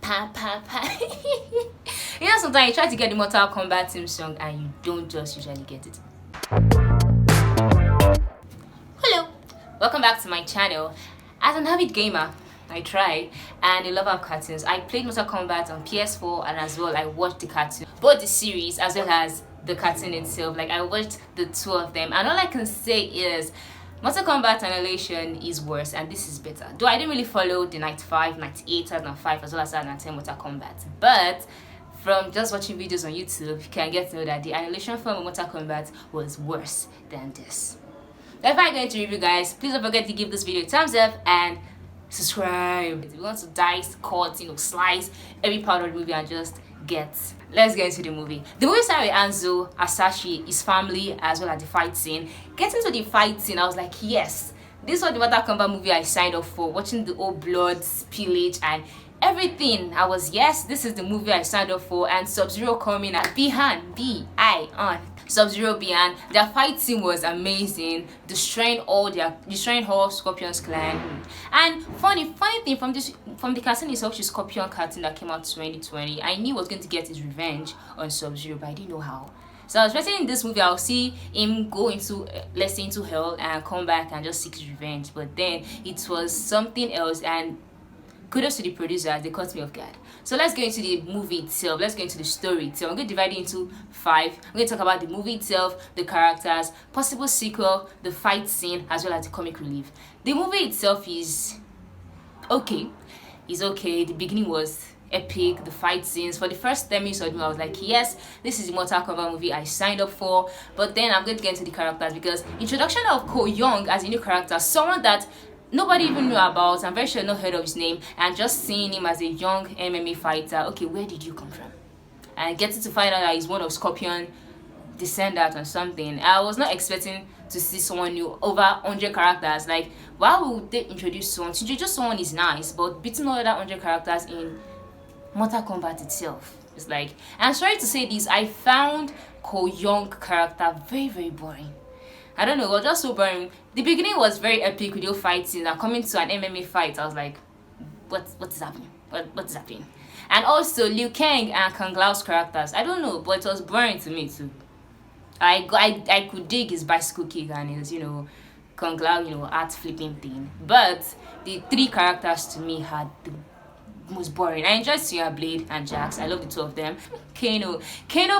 Pa pa pa. You know, sometimes you try to get the Mortal Kombat theme song and you don't just usually get it. Hello, welcome back to my channel. As an avid gamer, I try and a lover of cartoons. I played Mortal Kombat on PS4 and as well I watched the cartoon, both the series as well as the cartoon itself. Like I watched the two of them, and all I can say is Mortal Kombat Annihilation is worse and this is better. Though I didn't really follow the 95, 98, 2005 as well as 2010 Mortal Kombat, but from just watching videos on YouTube, you can get to know that the Annihilation film of Mortal Kombat was worse than this. If I get into review, guys, please don't forget to give this video a thumbs up and subscribe. If you want to dice, cut, slice every part of the movie and just let's get into the movie. The movie started with Anzo, Asashi, his family, as well as the fight scene. Getting to the fight scene, I was like, yes, this was the Mortal Kombat movie I signed up for. Watching the old blood spillage and everything, I was, yes, this is the movie I signed up for. And Subzero coming at Bihan, B-I-on. Subzero Bihan, their fight scene was amazing, destroying all Scorpion's clan. And funny thing from the cartoon is actually Scorpion cartoon that came out 2020. I knew he was going to get his revenge on Subzero, but I didn't know how. So I was expecting in this movie I'll see him go into let's say into hell and come back and just seek his revenge, but then it was something else. And kudos to the producer, they caught me off guard. So let's get into the movie itself. Let's get into the story itself. I'm going to divide it into 5. I'm going to talk about the movie itself, the characters, possible sequel, the fight scene, as well as the comic relief. The movie itself is okay. It's okay. The beginning was epic. The fight scenes, for the first 10 minutes of the movie, I was like, yes, this is the Mortal Kombat movie I signed up for. But then I'm going to get into the characters, because introduction of Ko Young as a new character, someone that nobody even knew about, I'm very sure not heard of his name, and just seeing him as a young MMA fighter, okay, where did you come from? And getting to find out that he's one of Scorpion descendant or something. I was not expecting to see someone new. Over 100 characters, like why would they introduce someone? To introduce someone is nice, but beating all other 100 characters in Mortal Kombat itself, it's like, I'm sorry to say this, I found Ko Young character very, very boring. I don't know, it was just so boring. The beginning was very epic with your fight scenes, and coming to an MMA fight, I was like, what is happening? What is happening? And also Liu Kang and Kang Lao's characters, I don't know, but it was boring to me too. I could dig his bicycle kick and his, Kang Lao, art flipping thing. But the 3 characters to me had the most boring. I enjoyed Suya Blade and Jax. I love the 2 of them. Kano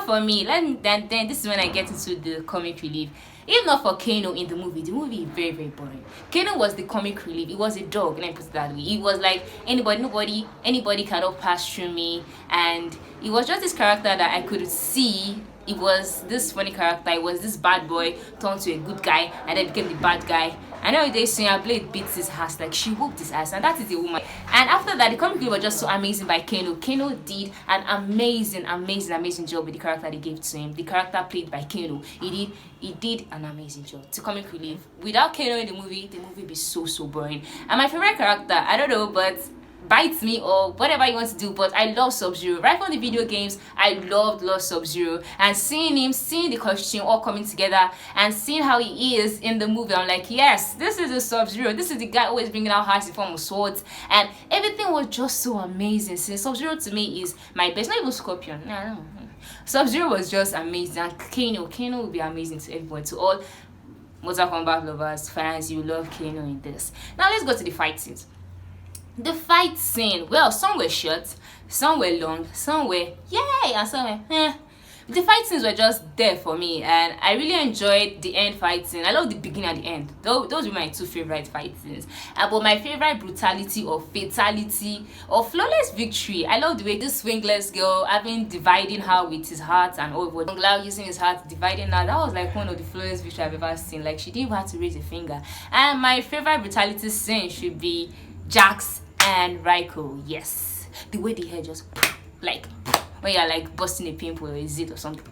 for me. Then this is when I get into the comic relief. If not for Kano in the movie is very, very boring. Kano was the comic relief. It was a dog, let me put it that way. It was like anybody cannot pass through me, and it was just this character that I could see. It was this funny character. It was this bad boy turned to a good guy and then became the bad guy. And nowadays Sonya Blade beats his ass, like she whooped his ass, and that is a woman. And after that, the comic relief was just so amazing by Kano. Kano did an amazing job with the character they gave to him. The character played by Kano, he did an amazing job. To comic relief, without Kano in the movie would be so boring. And my favorite character, I don't know, but bites me or whatever you want to do, but I love Sub-Zero. Right from the video games, I loved Sub-Zero, and seeing the costume all coming together and seeing how he is in the movie, I'm like, yes, this is a Sub-Zero. This is the guy always bringing out hearts in form of swords, and everything was just so amazing. Since Sub-Zero to me is my best, not even Scorpion. No. Sub-Zero was just amazing, and Kano will be amazing to everyone, to all Mortal Kombat lovers, fans. You love Kano in this. Now let's go to the fight scenes. The fight scene, well, some were short, some were long, some were yay, and some were The fight scenes were just there for me, and I really enjoyed the end fight scene. I love the beginning and the end. Those were my 2 favorite fight scenes. But my favorite brutality or fatality or flawless victory, I love the way this wingless girl dividing her with his heart and over Lao using his heart dividing her. That was like one of the flawless victory I've ever seen. Like she didn't even have to raise a finger. And my favorite brutality scene should be Jax and Raiko. Yes, the way the hair just like when you're like busting a pimple or a zit or something.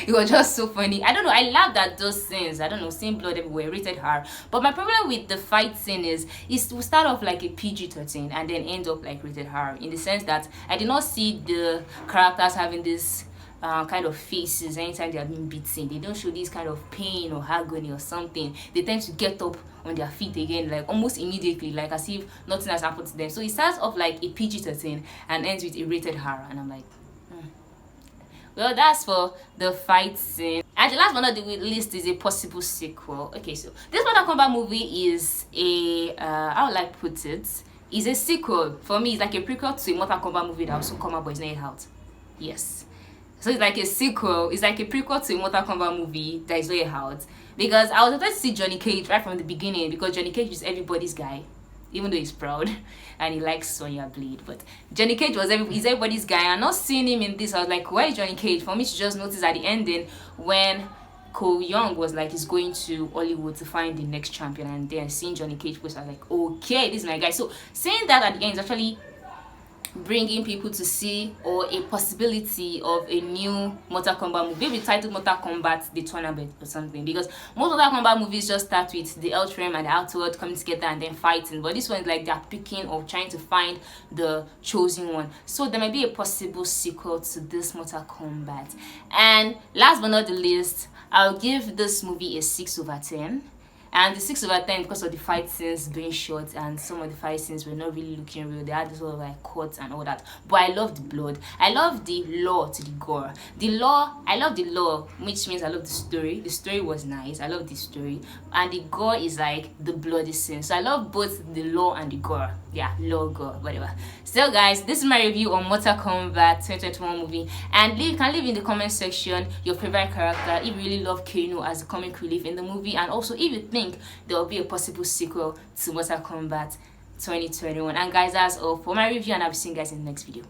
It was just so funny. I don't know, I love that those scenes, I don't know, seeing blood everywhere, rated R. But my problem with the fight scene is to start off like a PG-13 and then end up like rated R, in the sense that I did not see the characters having this kind of faces anytime they are being beaten. They don't show this kind of pain or agony or something. They tend to get up on their feet again, like almost immediately, like as if nothing has happened to them. So it starts off like a PG-13 and ends with a rated horror, and I'm like, well, that's for the fight scene. And the last one on the list is a possible sequel. Okay, so this Mortal Kombat movie is a how would I put it, is a sequel. For me, it's like a prequel to a Mortal Kombat movie that also come out but it's not yet out. Yes, so it's like a sequel. It's like a prequel to a Mortal Kombat movie that is not yet out, because I was supposed to see Johnny Cage right from the beginning, because Johnny Cage is everybody's guy, even though he's proud and he likes Sonya Blade. But Johnny Cage is everybody's guy, and not seeing him in this, I was like, where is Johnny Cage? For me to just notice at the ending when Cole Young was like, he's going to Hollywood to find the next champion, and then seeing Johnny Cage post, I was like, okay, this is my guy. So saying that at the end is actually bringing people to see, or a possibility of a new Mortal Kombat movie, maybe titled Mortal Kombat the Tournament or something, because most Mortal Kombat movies just start with the Ultram and the Outworld coming together and then fighting, but this one is like they're picking or trying to find the chosen one. So there might be a possible sequel to this Mortal Kombat. And last but not the least, I'll give this movie a 6/10. And the 6/10 because of the fight scenes being short, and some of the fight scenes were not really looking real. They had this sort of like cuts and all that. But I love the blood. I love the lore to the gore. I love the lore, which means I love the story. The story was nice. I love the story. And the gore is like the bloody scene. So I love both the lore and the gore. Yeah, lore, gore, whatever. So guys, this is my review on Mortal Kombat 2021 movie. And you can leave in the comment section your favorite character, if you really love Kano as the comic relief in the movie, and also if you think there will be a possible sequel to Mortal Kombat 2021. And guys, that's all for my review, and I'll be seeing you guys in the next video.